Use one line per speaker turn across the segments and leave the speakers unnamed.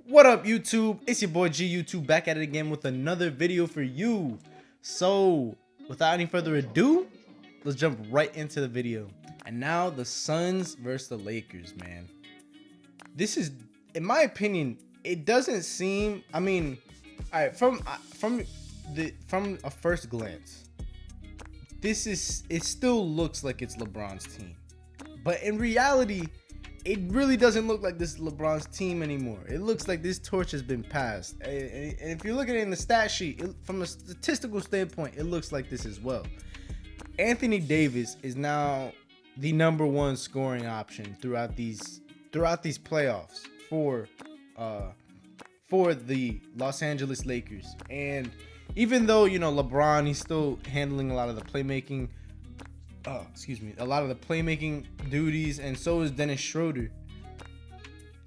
What up, YouTube? It's your boy G YouTube back at it again with another video for you. So, without any further ado, let's jump right into the video. And now the Suns versus the Lakers, man. This is, in my opinion, it doesn't seem. I mean, all right, from a first glance, it still looks like it's LeBron's team, but in reality, it really doesn't look like this is LeBron's team anymore. It looks like this torch has been passed. And if you look at it in the stat sheet, from a statistical standpoint, it looks like this as well. Anthony Davis is now the #1 scoring option throughout these playoffs for the Los Angeles Lakers. And even though, you know, LeBron, he's still handling a lot of the playmaking duties, and so is Dennis Schroeder.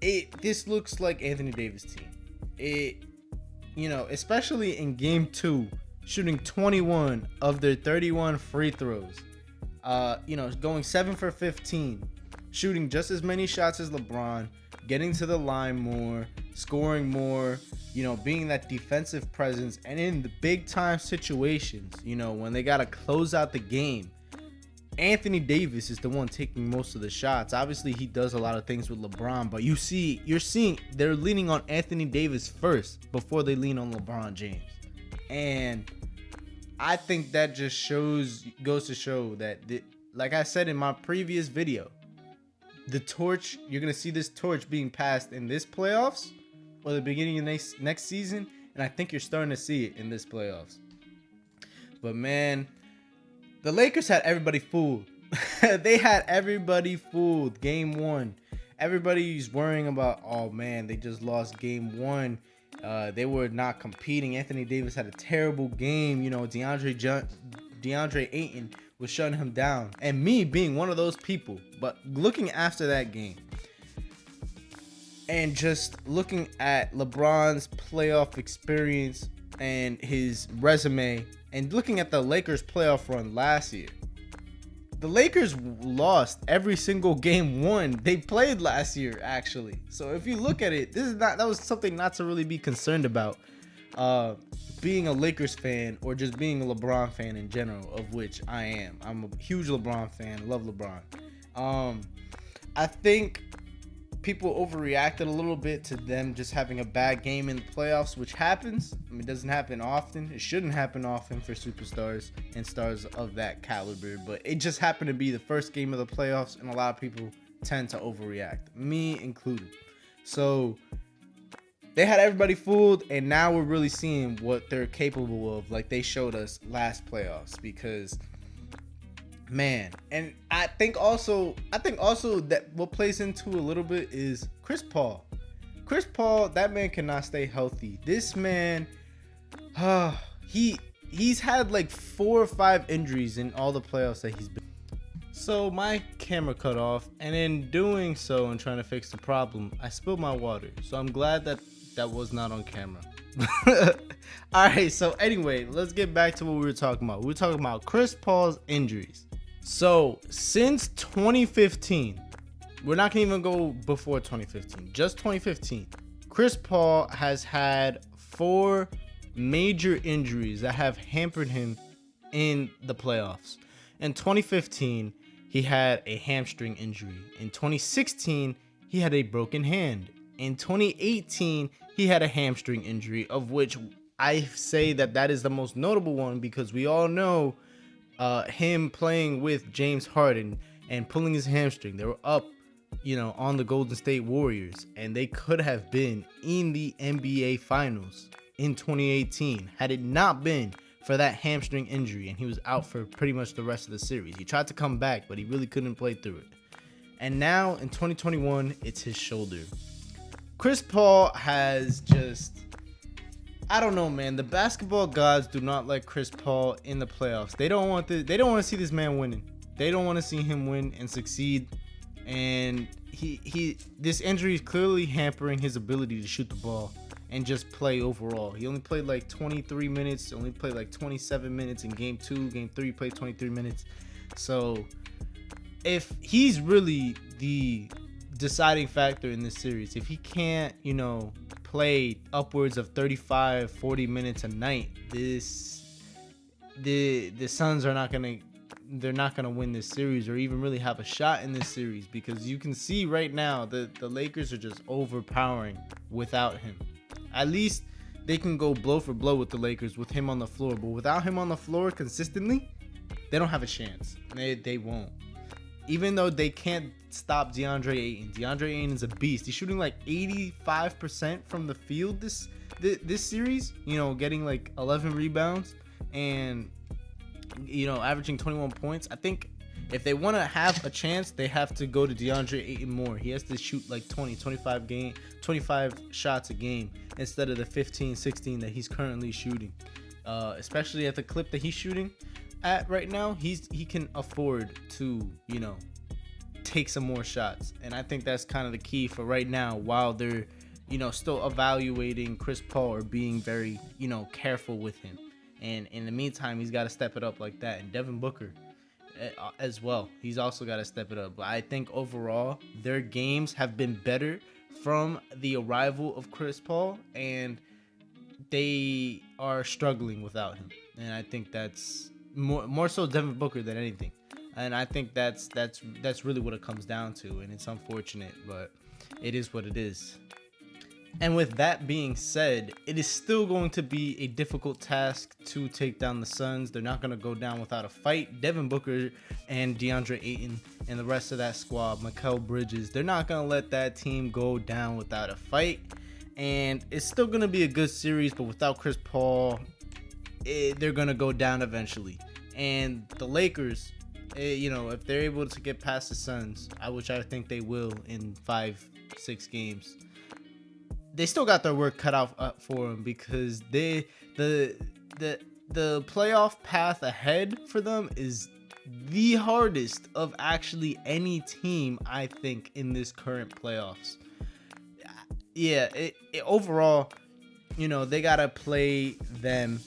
This looks like Anthony Davis' team. Especially in game 2, shooting 21 of their 31 free throws. Going 7 for 15, shooting just as many shots as LeBron, getting to the line more, scoring more, being that defensive presence, and in the big time situations, when they gotta close out the game, Anthony Davis is the one taking most of the shots. Obviously, he does a lot of things with LeBron, but you're seeing they're leaning on Anthony Davis first before they lean on LeBron James. And I think that just goes to show that, like I said in my previous video, the torch, you're going to see this torch being passed in this playoffs or the beginning of next season, and I think you're starting to see it in this playoffs. But man, the Lakers had everybody fooled. They had everybody fooled. Game 1. Everybody's worrying about, oh man, they just lost game 1. They were not competing. Anthony Davis had a terrible game. DeAndre Ayton was shutting him down. And me being one of those people. But looking after that game and just looking at LeBron's playoff experience and his resume, and looking at the Lakers playoff run last year, the Lakers lost every single game 1 they played last year, actually. So if you look at it, that was something not to really be concerned about, being a Lakers fan or just being a LeBron fan in general, of which I am. I'm a huge LeBron fan, love LeBron. I think people overreacted a little bit to them just having a bad game in the playoffs, which happens. I mean, it doesn't happen often. It shouldn't happen often for superstars and stars of that caliber, but it just happened to be the first game of the playoffs, and a lot of people tend to overreact, me included. So they had everybody fooled, and now we're really seeing what they're capable of, like they showed us last playoffs. Because man, and I think also that what plays into a little bit is Chris Paul. Chris Paul, that man cannot stay healthy. This man, he's had like 4 or 5 injuries in all the playoffs that he's been. So my camera cut off, and in doing so and trying to fix the problem, I spilled my water. So I'm glad that was not on camera. All right, so anyway, let's get back to what we were talking about. We were talking about Chris Paul's injuries. So since 2015, we're not gonna even go before 2015, just 2015, Chris Paul has had 4 major injuries that have hampered him in the playoffs. In 2015, he had a hamstring injury. In 2016, he had a broken hand. In 2018, he had a hamstring injury, of which I say that is the most notable one, because we all know him playing with James Harden and pulling his hamstring. They were up, on the Golden State Warriors, and they could have been in the NBA Finals in 2018 had it not been for that hamstring injury, and he was out for pretty much the rest of the series. He tried to come back, but he really couldn't play through it. And now in 2021, it's his shoulder. Chris Paul has just, I don't know, man. The basketball gods do not like Chris Paul in the playoffs. They don't want to see this man winning. They don't want to see him win and succeed. And this injury is clearly hampering his ability to shoot the ball and just play overall. He only played like 23 minutes, only played like 27 minutes in game 2. Game 3 played 23 minutes. So if he's really the deciding factor in this series, if he can't, play upwards of 35-40 minutes a night, the Suns are not gonna win this series or even really have a shot in this series, because you can see right now the Lakers are just overpowering without him. At least they can go blow for blow with the Lakers with him on the floor, but without him on the floor consistently, they don't have a chance. They won't. Even though they can't stop DeAndre Ayton. DeAndre Ayton is a beast. He's shooting like 85% from the field this series, you know, getting like 11 rebounds and, you know, averaging 21 points. I think if they want to have a chance, they have to go to DeAndre Ayton more. He has to shoot like 25 shots a game instead of the 15, 16 that he's currently shooting. Especially at the clip that he's shooting at right now, he can afford to, you know, take some more shots. And I think that's kind of the key for right now, while they're, you know, still evaluating Chris Paul or being very, you know, careful with him. And in the meantime, he's got to step it up like that. And Devin Booker as well, he's also got to step it up. But I think overall their games have been better from the arrival of Chris Paul, and they are struggling without him. And I think that's more so Devin Booker than anything. And I think that's really what it comes down to. And it's unfortunate, but it is what it is. And with that being said, it is still going to be a difficult task to take down the Suns. They're not going to go down without a fight. Devin Booker and DeAndre Ayton and the rest of that squad, Mikal Bridges, they're not going to let that team go down without a fight. And it's still going to be a good series, but without Chris Paul, they're going to go down eventually. And the Lakers, you know, if they're able to get past the Suns, which I think they will in 5-6 games, they still got their work cut out for them, because the playoff path ahead for them is the hardest of actually any team, I think, in this current playoffs. Yeah, overall, you know, they gotta play them,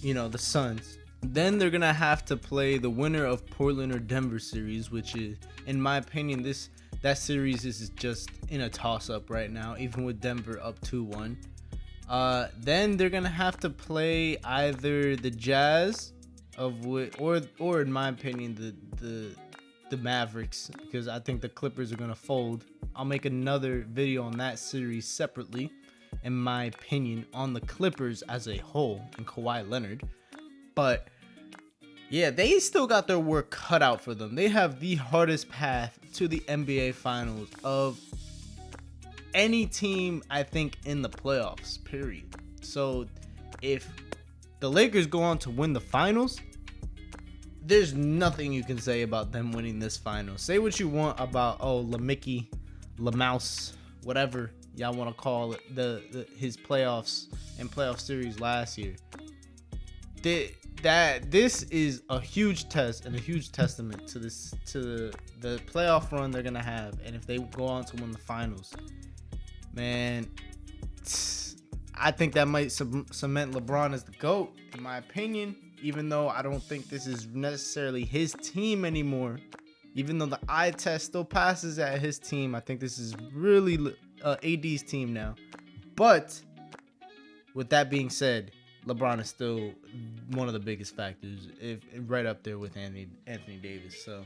you know, the Suns. Then they're gonna have to play the winner of Portland or Denver series, which is, in my opinion, that series is just in a toss-up right now, even with Denver up 2-1. Then they're gonna have to play either the Jazz or in my opinion the Mavericks, because I think the Clippers are gonna fold. I'll make another video on that series separately, in my opinion, on the Clippers as a whole and Kawhi Leonard. But yeah, they still got their work cut out for them. They have the hardest path to the NBA Finals of any team, I think, in the playoffs, period. So if the Lakers go on to win the finals, there's nothing you can say about them winning this final. Say what you want about, LaMickey, LaMouse, whatever y'all want to call it, his playoffs and playoff series last year. This is a huge test and a huge testament to the playoff run they're gonna have, and if they go on to win the finals, man, I think that might cement LeBron as the GOAT, in my opinion. Even though I don't think this is necessarily his team anymore, even though the eye test still passes at his team, I think this is really AD's team now. But with that being said, LeBron is still one of the biggest factors, right up there with Anthony Davis. So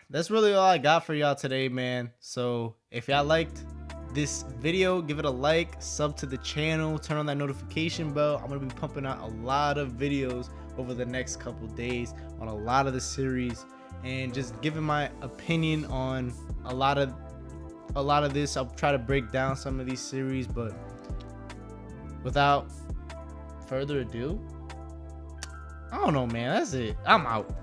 that's really all I got for y'all today, man. So if y'all liked this video, give it a like, sub to the channel, turn on that notification bell. I'm gonna be pumping out a lot of videos over the next couple days on a lot of the series, and just giving my opinion on a lot of this. I'll try to break down some of these series, but without further ado, I don't know, man. That's it. I'm out.